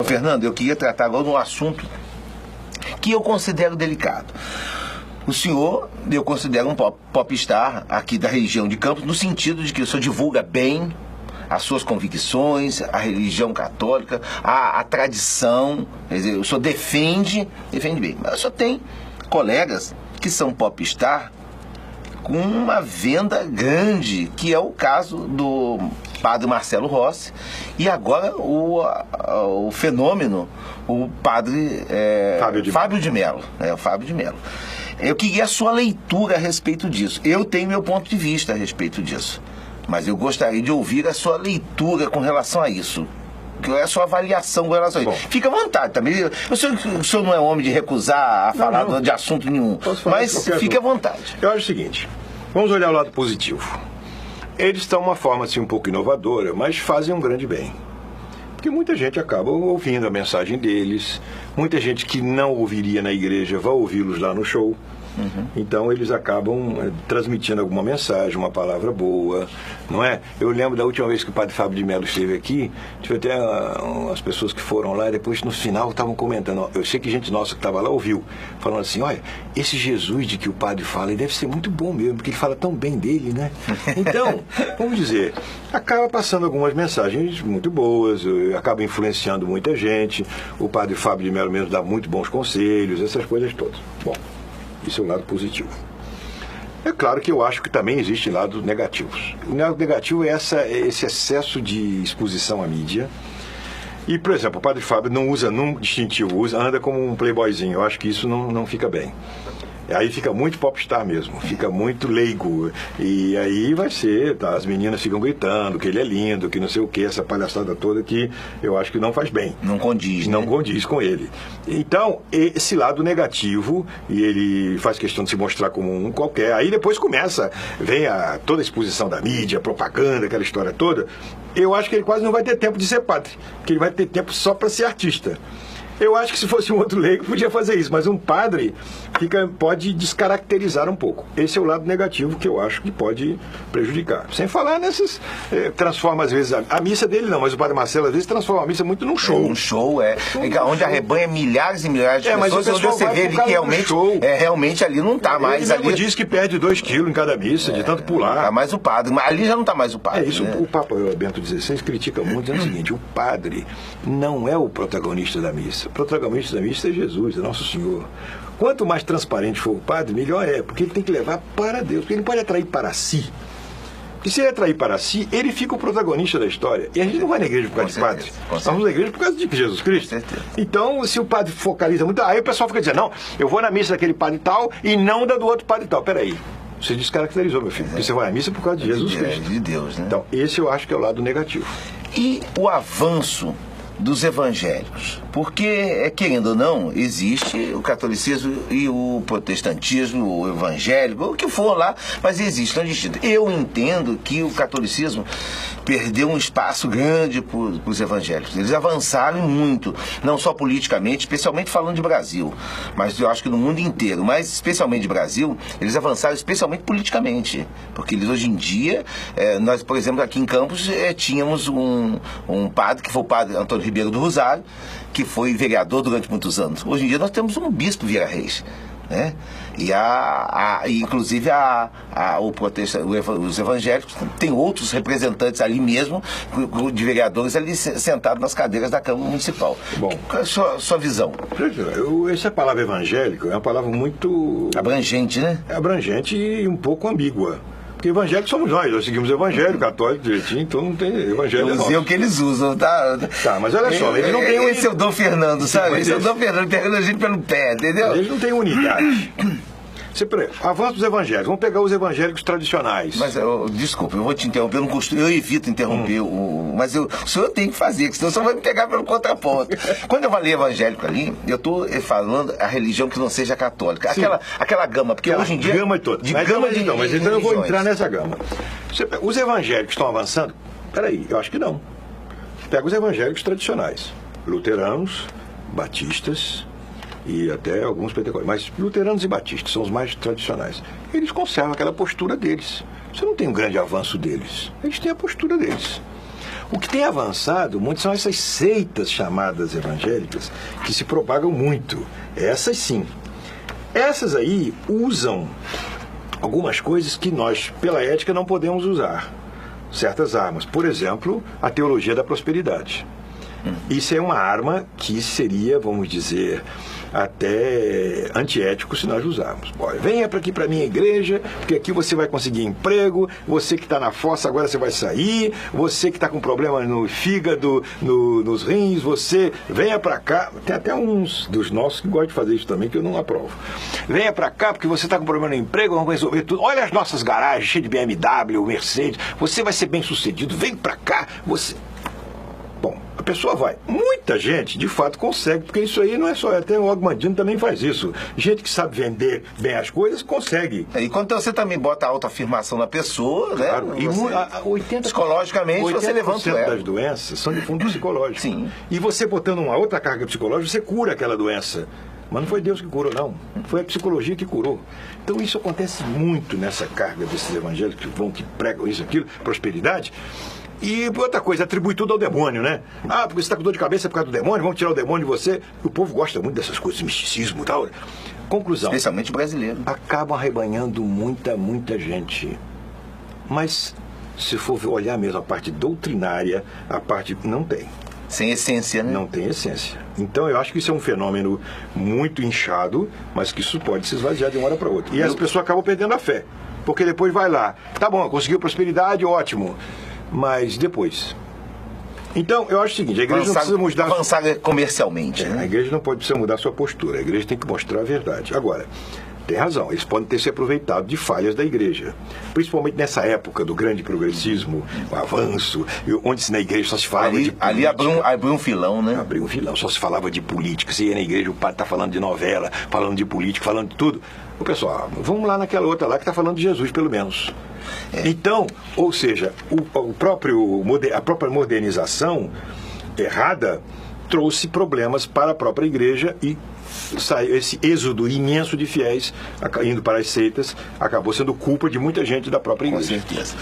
Fernando, eu queria tratar agora de um assunto que eu considero delicado. O senhor, eu considero um popstar aqui da região de Campos, no sentido de que o senhor divulga bem as suas convicções, a religião católica, a tradição, quer dizer, o senhor defende bem. Mas o senhor tem colegas que são popstar com uma venda grande, que é o caso do padre Marcelo Rossi, e agora o fenômeno, o padre Fábio de Mello. O Fábio de Mello. Eu queria a sua leitura a respeito disso. Eu tenho meu ponto de vista a respeito disso, mas eu gostaria de ouvir a sua leitura com relação a isso. Qual é a sua avaliação com relação a isso? Bom, fica à vontade também. O senhor não é homem de recusar a falar de assunto nenhum, mas fique à vontade. Eu acho o seguinte, vamos olhar o lado positivo. Eles estão uma forma assim um pouco inovadora, mas fazem um grande bem. Porque muita gente acaba ouvindo a mensagem deles, muita gente que não ouviria na igreja vai ouvi-los lá no show. Então eles acabam transmitindo alguma mensagem, uma palavra boa, não é? Eu lembro da última vez que o padre Fábio de Mello esteve aqui, tive até as pessoas que foram lá e depois no final estavam comentando, eu sei que gente nossa que estava lá ouviu, falando assim, olha, esse Jesus de que o padre fala, ele deve ser muito bom mesmo, porque ele fala tão bem dele, né? Então, vamos dizer, acaba passando algumas mensagens muito boas, acaba influenciando muita gente, o padre Fábio de Mello mesmo dá muito bons conselhos, essas coisas todas. Bom, isso é um lado positivo. É claro que eu acho que também existem lados negativos. O lado negativo é esse excesso de exposição à mídia. E, por exemplo, o padre Fábio não usa num distintivo, anda como um playboyzinho. Eu acho que isso não fica bem. Aí fica muito popstar mesmo, fica muito leigo. E aí vai ser, tá, as meninas ficam gritando que ele é lindo, que não sei o que, essa palhaçada toda que eu acho que não faz bem. Não condiz, Não condiz com ele. Então, esse lado negativo, e ele faz questão de se mostrar como um qualquer, aí depois vem toda a exposição da mídia, propaganda, aquela história toda. Eu acho que ele quase não vai ter tempo de ser padre, porque ele vai ter tempo só para ser artista. Eu acho que se fosse um outro leigo podia fazer isso, mas um padre pode descaracterizar um pouco. Esse é o lado negativo que eu acho que pode prejudicar. Sem falar nesses... transforma às vezes a missa dele não, mas o padre Marcelo às vezes transforma a missa muito num show. Um show, onde arrebanha milhares e milhares de pessoas, onde você vê ele que realmente ali não está mais. Ele diz que perde 2 quilos em cada missa, de tanto pular. Tá mais o padre, mas ali já não está mais o padre. Isso, né? O Papa Bento XVI critica muito, dizendo o seguinte, o padre não é o protagonista da missa. O protagonista da missa é Jesus, é Nosso Senhor. Quanto mais transparente for o padre, melhor é, porque ele tem que levar para Deus, porque ele não pode atrair para si. Porque se ele atrair para si, ele fica o protagonista da história. E a gente não vai na igreja por causa de padre. Nós vamos na igreja por causa de Jesus Cristo. Então, se o padre focaliza muito, aí o pessoal fica dizendo, não, eu vou na missa daquele padre tal e não da do outro padre tal. Peraí, você descaracterizou, meu filho, porque você vai na missa por causa de Jesus Cristo. De Deus, né? Então, esse eu acho que é o lado negativo. E o avanço dos evangélicos, porque, querendo ou não, existe o catolicismo e o protestantismo, o evangélico, o que for lá, mas existem distintos. Eu entendo que o catolicismo perdeu um espaço grande para os evangélicos. Eles avançaram muito, não só politicamente, especialmente falando de Brasil, mas eu acho que no mundo inteiro, mas especialmente de Brasil, eles avançaram especialmente politicamente, porque eles hoje em dia, nós, por exemplo, aqui em Campos, tínhamos um padre, que foi o padre Antônio Ribeiro do Rosário, que foi vereador durante muitos anos. Hoje em dia nós temos um bispo Vieira Reis, né? E inclusive os evangélicos têm outros representantes ali mesmo, de vereadores ali sentados nas cadeiras da Câmara Municipal. Bom, qual é a sua visão? Essa palavra evangélico é uma palavra muito... abrangente, né? Abrangente e um pouco ambígua. Porque evangélicos somos nós seguimos o evangelho católico direitinho, então não tem evangelho. Eu usei o que eles usam, tá? Tá, mas olha só, eles não têm unidade. Esse é o Dom Fernando, sabe? Esse é o Dom Fernando pegando a gente pelo pé, entendeu? Eles não têm unidade. Avanço dos evangélicos, vamos pegar os evangélicos tradicionais. Mas, desculpa, eu vou te interromper, eu evito interromper, mas o senhor tem que fazer, senão o senhor vai me pegar pelo contraponto. Quando eu falei evangélico ali, eu estou falando a religião que não seja católica, aquela gama, porque hoje em dia... Gama toda. Mas então eu vou entrar nessa gama. Os evangélicos estão avançando? Peraí, eu acho que não. Pega os evangélicos tradicionais, luteranos, batistas... e até alguns pentecostais, mas luteranos e batistas são os mais tradicionais. Eles conservam aquela postura deles. Você não tem um grande avanço deles. Eles têm a postura deles. O que tem avançado muito são essas seitas chamadas evangélicas, que se propagam muito. Essas sim. Essas aí usam algumas coisas que nós, pela ética, não podemos usar. Certas armas. Por exemplo, a teologia da prosperidade. Isso é uma arma que seria, vamos dizer, até antiético se nós usarmos. Olha, venha aqui para a minha igreja, porque aqui você vai conseguir emprego, você que está na fossa agora você vai sair, você que está com problema no fígado, nos rins, você venha para cá. Tem até uns dos nossos que gostam de fazer isso também, que eu não aprovo. Venha para cá porque você está com problema no emprego, vamos resolver tudo. Olha as nossas garagens cheias de BMW, Mercedes, você vai ser bem sucedido, vem para cá, você... Bom, a pessoa vai. Muita gente, de fato, consegue, porque isso aí não é só... Até o Ogmandino também faz isso. Gente que sabe vender bem as coisas, consegue. E quando você também bota a autoafirmação na pessoa, claro, né? E você, psicologicamente, você levanta ela. 80% das doenças são de fundo psicológico. Sim. E você botando uma outra carga psicológica, você cura aquela doença. Mas não foi Deus que curou, não. Foi a psicologia que curou. Então isso acontece muito nessa carga desses evangélicos que pregam isso, aquilo, prosperidade. E outra coisa, atribui tudo ao demônio, né? Ah, porque você está com dor de cabeça por causa do demônio, vamos tirar o demônio de você. O povo gosta muito dessas coisas, misticismo e tal. Conclusão. Especialmente brasileiro. Acabam arrebanhando muita gente. Mas, se for olhar mesmo a parte doutrinária, a parte não tem. Sem essência, né? Não tem essência. Então, eu acho que isso é um fenômeno muito inchado, mas que isso pode se esvaziar de uma hora para outra. E as pessoas acabam perdendo a fé. Porque depois vai lá. Tá bom, conseguiu prosperidade, ótimo. Mas depois. Então, eu acho o seguinte, a igreja não precisa mudar... Avançar comercialmente, né? A igreja não precisa mudar sua postura, a igreja tem que mostrar a verdade. Agora, tem razão, eles podem ter se aproveitado de falhas da igreja. Principalmente nessa época do grande progressismo, o avanço, onde na igreja só se falava de política. Ali abriu um filão, né? Abriu um filão, só se falava de política. Você ia na igreja, o padre está falando de novela, falando de política, falando de tudo. O pessoal, vamos lá naquela outra lá que está falando de Jesus, pelo menos. Então, ou seja, a própria modernização errada trouxe problemas para a própria igreja e esse êxodo imenso de fiéis indo para as seitas acabou sendo culpa de muita gente da própria igreja. Com certeza.